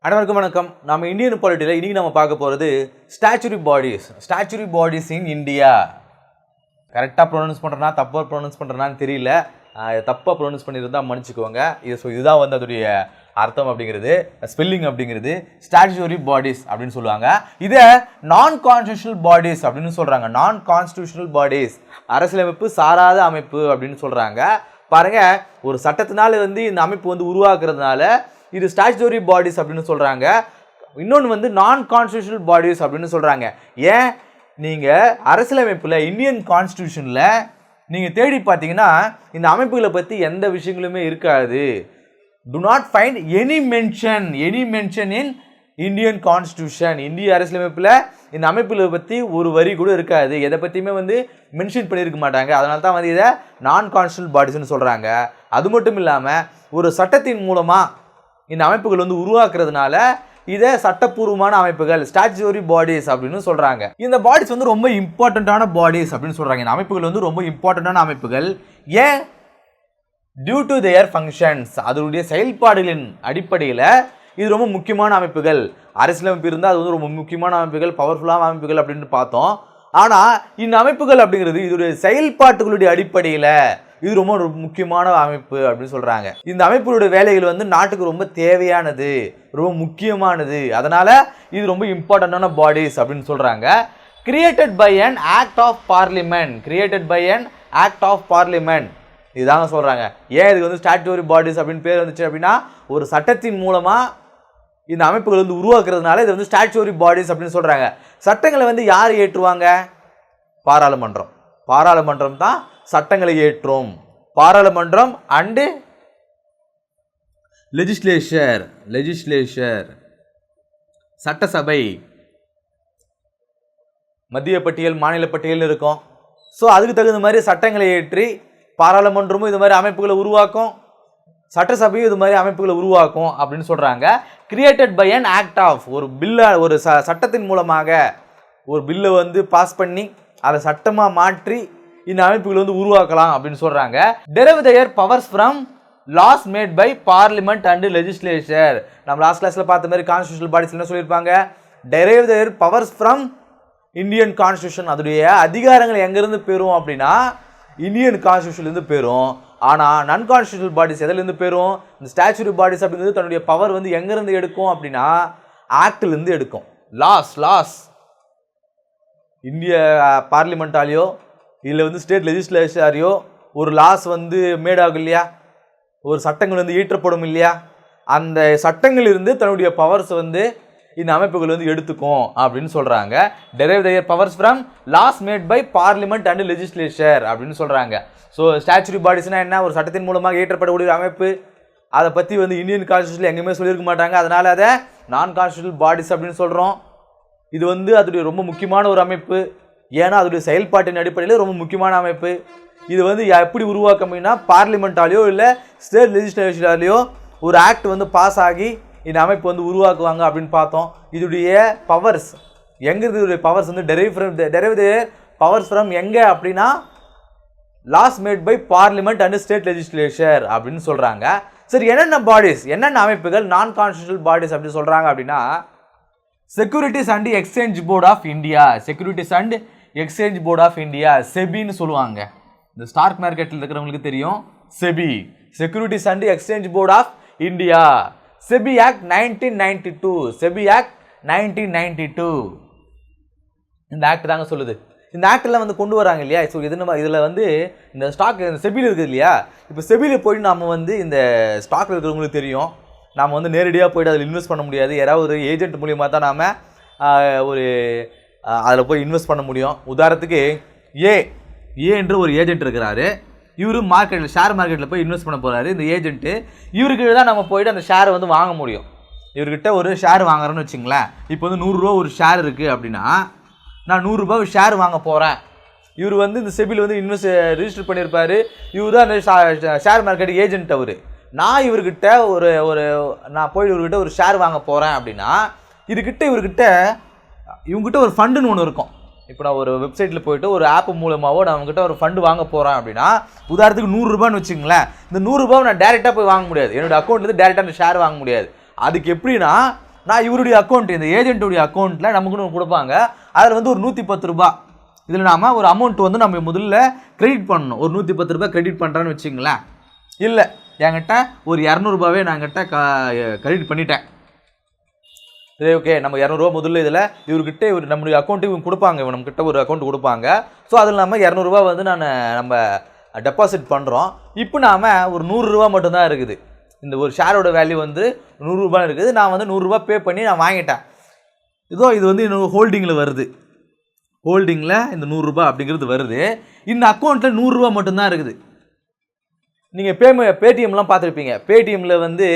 அனைவருக்கும் வணக்கம். நம்ம இந்தியன் பாலிட்டியில் இன்றைக்கி நம்ம பார்க்க போகிறது ஸ்டாச்சுரி பாடிஸ் இன் இந்தியா. கரெக்டாக ப்ரொனவுன்ஸ் பண்ணுறேன்னா தப்பாக ப்ரொனவுன்ஸ் பண்ணுறேன்னான்னு தெரியல. தப்பாக ப்ரொனவுன்ஸ் பண்ணியிருந்தால் மன்னிச்சுக்கோங்க. இதுதான் வந்து அதோடைய அர்த்தம் அப்படிங்கிறது, ஸ்பெல்லிங் அப்படிங்கிறது ஸ்டாச்சுரி பாடிஸ் அப்படின்னு சொல்லுவாங்க. இதை நான் கான்ஸ்டியூஷனல் பாடிஸ் அப்படின்னு சொல்கிறாங்க. நான் கான்ஸ்டியூஷனல் பாடிஸ், அரசியலமைப்பு சாராத அமைப்பு அப்படின்னு சொல்கிறாங்க. பாருங்கள், ஒரு சட்டத்தினால வந்து இந்த அமைப்பு வந்து உருவாக்குறதுனால இது ஸ்டாச்சுரி பாடிஸ் அப்படின்னு சொல்கிறாங்க. இன்னொன்று வந்து நான் கான்ஸ்டியூஷனல் பாடிஸ் அப்படின்னு சொல்கிறாங்க. ஏன், நீங்கள் அரசியலமைப்பில் இந்தியன் கான்ஸ்டியூஷனில் நீங்கள் தேடி பார்த்தீங்கன்னா இந்த அமைப்புகளை பற்றி எந்த விஷயங்களுமே இருக்காது. To not find any mention in Indian constitution. இந்திய அரசியலமைப்பில் இந்த அமைப்புகளை பற்றி ஒரு வரி கூட இருக்காது. எதை பற்றியுமே வந்து மென்ஷன் பண்ணியிருக்க மாட்டாங்க. அதனால தான் வந்து இதை நான் கான்ஸ்டியூஷனல் பாடிஸ்ன்னு சொல்கிறாங்க. அது மட்டும் இல்லாமல் ஒரு சட்டத்தின் மூலமாக இந்த அமைப்புகள் வந்து உருவாக்குறதுனால இதை சட்டப்பூர்வமான அமைப்புகள் ஸ்டாச்சுரி பாடிஸ் அப்படின்னு சொல்கிறாங்க. இந்த பாடிஸ் வந்து ரொம்ப இம்பார்ட்டண்ட்டான பாடிஸ் அப்படின்னு சொல்கிறாங்க. இந்த அமைப்புகள் வந்து ரொம்ப இம்பார்ட்டண்ட்டான அமைப்புகள். ஏன், டியூ டு தேர் ஃபங்க்ஷன்ஸ், அதனுடைய செயல்பாடுகளின் அடிப்படையில் இது ரொம்ப முக்கியமான அமைப்புகள். அரசியலமைப்பு இருந்தால் அது வந்து ரொம்ப முக்கியமான அமைப்புகள், பவர்ஃபுல்லான அமைப்புகள் அப்படின்னு பார்த்தோம். ஆனால் இந்த அமைப்புகள் அப்படிங்கிறது இதோடைய செயல்பாட்டுகளுடைய அடிப்படையில் இது ரொம்ப ஒரு முக்கியமான அமைப்பு அப்படின்னு சொல்கிறாங்க. இந்த அமைப்புடைய வேலைகள் வந்து நாட்டுக்கு ரொம்ப தேவையானது, ரொம்ப முக்கியமானது. அதனால் இது ரொம்ப இம்பார்ட்டண்டான பாடிஸ் அப்படின்னு சொல்கிறாங்க. Created by an act of parliament இதுதாங்க சொல்கிறாங்க. ஏன் இதுக்கு வந்து ஸ்டாச்சுரி பாடிஸ் அப்படின்னு பேர் வந்துச்சு அப்படின்னா, ஒரு சட்டத்தின் மூலமாக இந்த அமைப்புகள் வந்து உருவாக்குறதுனால இது வந்து ஸ்டாச்சுரி பாடிஸ் அப்படின்னு சொல்கிறாங்க. சட்டங்களை வந்து யார் ஏற்றுவாங்க? பாராளுமன்றம் தான் சட்டங்களை ஏற்றும். பாராளுமன்றம் அண்டு லெஜிஸ்லேச்சர் சட்டசபை, மத்திய பட்டியல், மாநில பட்டியல் இருக்கும். ஸோ அதுக்கு தகுந்த மாதிரி சட்டங்களை ஏற்றி பாராளுமன்றமும் இது மாதிரி அமைப்புகளை உருவாக்கும், சட்டசபையும் இது மாதிரி அமைப்புகளை உருவாக்கும் அப்படின்னு சொல்கிறாங்க. Created by an act of, ஒரு பில்லை, ஒரு சட்டத்தின் மூலமாக ஒரு பில்லை வந்து பாஸ் பண்ணி அதை சட்டமாக மாற்றி இந்த அமைப்புகள் வந்து உருவாக்கலாம் அப்படின்னு சொல்கிறாங்க. Derive their powers from laws made by parliament and legislature. நம்ம லாஸ்ட் கிளாஸில் பார்த்த மாதிரி கான்ஸ்டியூஷனல் பாடிஸ் என்ன சொல்லியிருப்பாங்க? Derive their powers from Indian constitution. அதோடைய அதிகாரங்கள் எங்கேருந்து பெறும் அப்படின்னா இந்தியன் கான்ஸ்டியூஷன்லேருந்து பெறும். ஆனால் நான் கான்ஸ்டியூஷனல் பாடிஸ் எதுலேருந்து பெறும்? இந்த ஸ்டாச்சுரி பாடிஸ் அப்படிங்கிறது தன்னுடைய பவர் வந்து எங்கேருந்து எடுக்கும் அப்படின்னா ஆக்ட்லேருந்து எடுக்கும். லாஸ் இந்திய பார்லிமெண்ட்டாலேயோ இல்லை வந்து ஸ்டேட் லெஜிஸ்லேச்சரையோ ஒரு லாஸ் வந்து மேடாகும் இல்லையா, ஒரு சட்டங்கள் வந்து ஈற்றப்படும் இல்லையா, அந்த சட்டங்கள் இருந்து தன்னுடைய பவர்ஸ் வந்து இந்த அமைப்புகள் வந்து எடுத்துக்கும் அப்படின்னு சொல்கிறாங்க. Derive their powers from laws made by parliament and legislature அப்படின்னு சொல்கிறாங்க. ஸோ ஸ்டாச்சுரி பாடிஸ்னால் என்ன? ஒரு சட்டத்தின் மூலமாக ஏற்றப்படக்கூடிய அமைப்பு. அதை பற்றி வந்து இந்தியன் கான்ஸ்டியூஷனில் எங்கேயுமே சொல்லியிருக்க மாட்டாங்க. அதனால் அதை நான் கான்ஸ்டியூஷனல் பாடிஸ் அப்படின்னு சொல்கிறோம். இது வந்து அதோடைய ரொம்ப முக்கியமான ஒரு அமைப்பு. ஏன்னா அதோடைய செயல்பாட்டின் அடிப்படையில் ரொம்ப முக்கியமான அமைப்பு. இது வந்து எப்படி உருவாக்க முடியும்னா பார்லிமெண்ட்டாலேயோ இல்லை ஸ்டேட் லெஜிஸ்லேச்சராலேயோ ஒரு ஆக்ட் வந்து பாஸ் ஆகி இந்த அமைப்பு வந்து உருவாக்குவாங்க அப்படின்னு பார்த்தோம். இதோடைய பவர்ஸ் எங்கே? இதோடைய பவர்ஸ் வந்து டெரைவ் தேர் பவர்ஸ் ஃப்ரம் எங்கே அப்படின்னா laws made by parliament and state legislature அப்படின்னு சொல்கிறாங்க. சரி, என்னென்ன அமைப்புகள் நான் கான்ஸ்டியூஷனல் பாடிஸ் அப்படின்னு சொல்கிறாங்க அப்படின்னா, securities and exchange board of India, செபின்னு சொல்லுவாங்க. இந்த ஸ்டாக் மார்க்கெட்டில் இருக்கிறவங்களுக்கு தெரியும் SEBI, securities and exchange board of India. SEBI act 1992 இந்த ஆக்ட் தாங்க சொல்லுது. இந்த ஆக்டெல்லாம் வந்து கொண்டு வராங்க இல்லையா. ஸோ இதில் வந்து இந்த ஸ்டாக் செபியில் இருக்குது இல்லையா. இப்போ செபியில் போயிட்டு நம்ம வந்து இந்த ஸ்டாக்கில் இருக்கிறவங்களுக்கு தெரியும், நாம் வந்து நேரடியாக போய்ட்டு அதில் இன்வெஸ்ட் பண்ண முடியாது. யாராவது ஒரு ஏஜென்ட் மூலியமாக தான் நாம் அதில் போய் இன்வெஸ்ட் பண்ண முடியும். உதாரணத்துக்கு ஏ என்ற ஒரு ஏஜென்ட் இருக்கிறாரு. இவர் ஷேர் மார்க்கெட்டில் போய் இன்வெஸ்ட் பண்ண போகிறாரு. இந்த ஏஜென்ட்டு இவருக்கு தான் நம்ம போய்ட்டு அந்த ஷேரை வந்து வாங்க முடியும். இவர்கிட்ட ஒரு ஷேர் வாங்குறோன்னு வச்சுங்களேன். இப்போ வந்து 100 ரூபா ஒரு ஷேர் இருக்குது அப்படின்னா நான் 100 ரூபா ஷேர் வாங்க போகிறேன். இவர் வந்து இந்த செபியில் வந்து ரிஜிஸ்டர் பண்ணியிருப்பார். இவர் தான் அந்த ஷேர் மார்க்கெட் ஏஜென்ட். நான் இவர்கிட்ட நான் போய் இவர்கிட்ட ஒரு ஷேர் வாங்க போகிறேன் அப்படின்னா இவங்ககிட்ட ஒரு ஃபண்டுன்னு ஒன்று இருக்கும். இப்போ நான் ஒரு வெப்சைட்டில் போய்ட்டு ஒரு ஆப் மூலமாகவோ நான் அவங்ககிட்ட ஒரு ஃபண்டு வாங்க போகிறேன் அப்படின்னா, உதாரணத்துக்கு 100 ரூபான்னு வச்சுங்களேன். இந்த 100 ரூபாவை நான் டேரெக்டாக போய் வாங்க முடியாது. என்னோடய அக்கௌண்ட்லேருந்து டேரெக்டாக அந்த ஷேர் வாங்க முடியாது. அதுக்கு எப்படின்னா நான் இவருடைய அக்கௌண்ட் இந்த ஏஜென்ட்டுடைய அக்கௌண்ட்டில் நமக்குன்னு கொடுப்பாங்க. அதில் வந்து ஒரு 110 ரூபா இதில் நாம் ஒரு அமௌண்ட் வந்து நம்ம முதல்ல கிரெடிட் பண்ணணும். ஒரு 110 ரூபா கிரெடிட் பண்ணுறான்னு வச்சுங்களேன். இல்லை என்கிட்ட ஒரு 200 ரூபாவே நான் கிட்ட கிரெடிட் பண்ணிட்டேன். சரி ஓகே, நம்ம 200 ரூபா முதல்ல இதில் இவர்கிட்ட இவர் நம்மளுடைய அக்கௌண்ட்டுக்கு இவங்க கொடுப்பாங்க, இவங்க நம்மக்கிட்ட ஒரு அக்கௌண்ட் கொடுப்பாங்க. ஸோ அதில் நம்ம 200 ரூபா வந்து நம்ம டெபாசிட் பண்ணுறோம். இப்போ நாம் ஒரு 100 ரூபா மட்டும்தான் இருக்குது. இந்த ஒரு ஷேரோட வேல்யூ வந்து 100 ரூபான்னு இருக்குது. நான் வந்து 100 ரூபா பே பண்ணி நான் வாங்கிட்டேன். இது வந்து இன்னொரு ஹோல்டிங்கில் வருது. ஹோல்டிங்கில் இந்த 100 ரூபா அப்படிங்கிறது வருது. இந்த அக்கௌண்ட்டில் 100 ரூபா மட்டும்தான் இருக்குது. நீங்கள் பேடிஎம்லாம் பார்த்துருப்பீங்க. பேடிஎம்மில் வந்து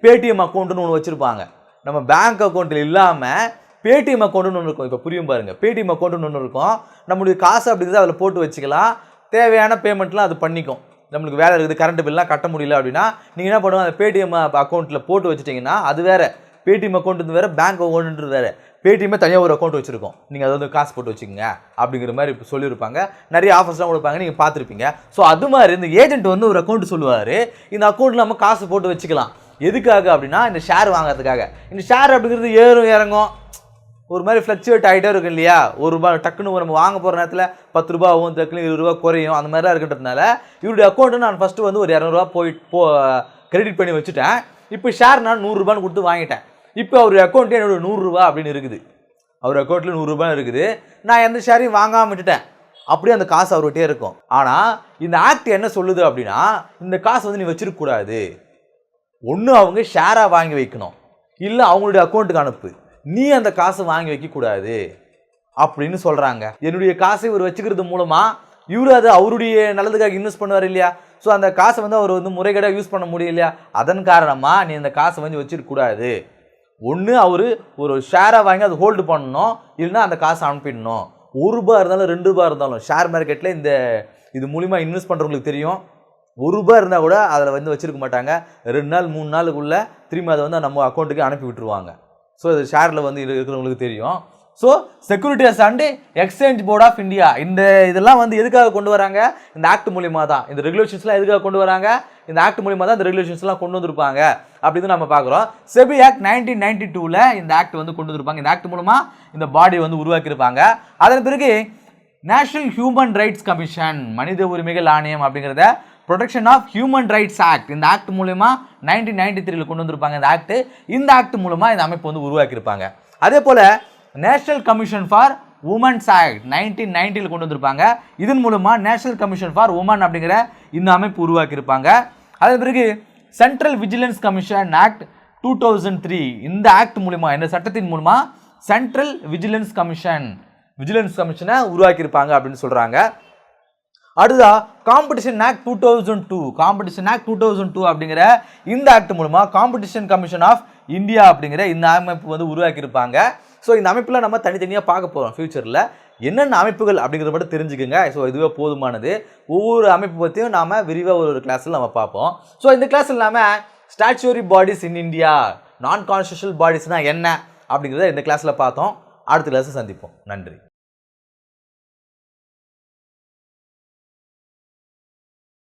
பேடிஎம் அக்கௌண்ட்டுன்னு ஒன்று வச்சுருப்பாங்க. நம்ம பேங்க் அக்கௌண்ட்டில் இல்லாமல் பேடிஎம் அக்கௌண்ட்டுன்னு ஒன்று இருக்கும். இப்போ புரியும் பாருங்கள். பேடிஎம் அக்கௌண்ட்டுன்னு ஒன்று இருக்கும். நம்மளுடைய காசு அப்படிங்கிறது அதில் போட்டு வச்சுக்கலாம். தேவையான பேமெண்ட்லாம் அது பண்ணிக்கும். நம்மளுக்கு வேலை இருக்குது, கரண்ட் பில்லாம் கட்ட முடியல அப்படின்னா நீங்கள் என்ன பண்ணுவோம், அந்த பேடிஎம் அக்கௌண்ட்டில் போட்டு வச்சுட்டிங்கன்னா அது வேறு. பேடிஎம் அக்கௌண்ட்டு வேறு, பேங்க் அக்கௌண்ட்டு வேறு. பேடிஎம்மே தனியாக ஒரு அக்கௌண்ட் வச்சுருக்கோம். நீங்கள் அதை வந்து காசு போட்டு வச்சுக்கோங்க அப்படிங்கிற மாதிரி இப்போ சொல்லியிருப்பாங்க. நிறைய ஆஃபர்ஸ்லாம் கொடுப்பாங்க, நீங்கள் பார்த்துருப்பீங்க. ஸோ அது மாதிரி இந்த ஏஜென்ட் வந்து ஒரு அக்கௌண்ட் சொல்லுவார். இந்த அக்கௌண்ட்டில் நம்ம காசு போட்டு வச்சுக்கலாம். எதுக்காக அப்படின்னா இந்த ஷேர் வாங்குறதுக்காக. இந்த ஷேர் அப்படிங்கிறது ஏறும் இறங்கும், ஒரு மாதிரி ஃப்ளக்சுவேட் ஆகிட்டே இருக்கும் இல்லையா. ஒரு ரூபா டக்குன்னு நம்ம வாங்க போகிற நேரத்தில் 10 ரூபா ஆகும், டக்குன்னு 20 ரூபா குறையும். அந்த மாதிரிலாம் இருக்கின்றதுனால இவருடைய அக்கௌண்ட்டு நான் ஃபஸ்ட்டு வந்து ஒரு 200 ரூபா கிரெடிட் பண்ணி வச்சுட்டேன். இப்போ ஷேர் நான் 100 ரூபான்னு கொடுத்து வாங்கிட்டேன். இப்போ அவர் அக்கௌண்ட்டே என்னோட 100 ரூபா அப்படின்னு இருக்குது. அவர் அக்கௌண்ட்டில் 100 ரூபாய் இருக்குது. நான் எந்த ஷேரையும் வாங்காமல் விட்டுட்டேன். அப்படியே அந்த காசு அவர்கிட்டே இருக்கும். ஆனால் இந்த ஆக்ட் என்ன சொல்லுது அப்படின்னா, இந்த காசு வந்து நீ வச்சிருக்கக்கூடாது. ஒன்று அவங்க ஷேராக வாங்கி வைக்கணும், இல்லை அவங்களுடைய அக்கௌண்ட்டுக்கு அனுப்பு. நீ அந்த காசை வாங்கி வைக்கக்கூடாது அப்படின்னு சொல்கிறாங்க. என்னுடைய காசை இவர் வச்சுக்கிறது மூலமாக இவர் அதை அவருடைய நல்லதுக்காக இன்வெஸ்ட் பண்ணுவார் இல்லையா. ஸோ அந்த காசை வந்து அவர் வந்து முறைகேடாக யூஸ் பண்ண முடியும் இல்லையா. அதன் காரணமாக நீ அந்த காசை வந்து வச்சிருக்கக்கூடாது. ஒன்று அவர் ஒரு ஷேராக வாங்கி அதை ஹோல்டு பண்ணணும், இல்லைன்னா அந்த காசை அனுப்பிடணும். 1 ரூபா இருந்தாலும் 2 ரூபா இருந்தாலும் ஷேர் மார்க்கெட்டில் இது மூலிமா இன்வெஸ்ட் பண்ணுறவங்களுக்கு தெரியும். 1 ரூபா இருந்தால் கூட அதில் வந்து வச்சுருக்க மாட்டாங்க. 2 நாள் 3 நாளுக்குள்ளே திரும்பி அதை வந்து நம்ம அக்கௌண்ட்டுக்கு அனுப்பி விட்டுருவாங்க. ஸோ இது ஷேரில் வந்து இருக்கிறவங்களுக்கு தெரியும். So securities and exchange board of India இதெல்லாம் வந்து எதுக்காக கொண்டு வராங்க, இந்த ஆக்ட் மூலிமா தான். இந்த ரெகுலேஷன்ஸ்லாம் எதுக்காக கொண்டு வராங்க, இந்த ஆக்ட் மூலிமா தான் இந்த ரெகுலேஷன்ஸ்லாம் கொண்டு வந்திருப்பாங்க அப்படின்னு நம்ம பார்க்குறோம். செபி ஆக்ட் 1992 இந்த ஆக்ட் வந்து கொண்டு வந்திருப்பாங்க. இந்த ஆக்ட் மூலமாக இந்த பாடியை வந்து உருவாக்கியிருப்பாங்க. அதன் பிறகு நேஷனல் ஹியூமன் ரைட்ஸ் கமிஷன், மனித உரிமைகள் ஆணையம் அப்படிங்கிறத protection of human rights act, இந்த ஆக்ட் மூலமா 1993 கொண்டு வந்திருப்பாங்க. இந்த ஆக்ட் மூலமா இந்த அமைப்பு வந்து உருவாக்கியிருப்பாங்க. அதே போல national commission for women's act 1990 கொண்டு வந்திருப்பாங்க. இதன் மூலமா நேஷனல் கமிஷன் ஃபார் உமன் அப்படிங்கிற இந்த அமைப்பு உருவாக்கியிருப்பாங்க. அதே பிறகு சென்ட்ரல் விஜிலன்ஸ் கமிஷன் ஆக்ட் 2003 இந்த ஆக்ட் மூலமா, இந்த சட்டத்தின் மூலமா சென்ட்ரல் விஜிலன்ஸ் கமிஷனை உருவாக்கியிருப்பாங்க அப்படின்னு சொல்றாங்க. அடுத்ததா காம்படிஷன் ஆக்ட் 2002 அப்படிங்கிற இந்த ஆக்ட் மூலமா காம்படிஷன் கமிஷன் ஆஃப் இந்தியா அப்படிங்கிற இந்த அமைப்பு வந்து உருவாக்கியிருப்பாங்க. ஸோ இந்த அமைப்பில் நம்ம தனித்தனியாக பார்க்க போகிறோம். ஃபியூச்சரில் என்னென்ன அமைப்புகள் அப்படிங்கிறத மட்டும் தெரிஞ்சுக்கோங்க. ஸோ இதுவே போதுமானது. ஒவ்வொரு அமைப்பு பற்றியும் நாம் விரிவாக ஒரு கிளாஸில் நம்ம பார்ப்போம். ஸோ இந்த கிளாஸில் நாம் ஸ்டாச்சுவரி பாடிஸ் இன் இந்தியா, நான் கான்ஸ்டியூஷனல் பாடிஸ்னால் என்ன அப்படிங்கிறத இந்த கிளாஸில் பார்த்தோம். அடுத்த கிளாஸை சந்திப்போம். நன்றி.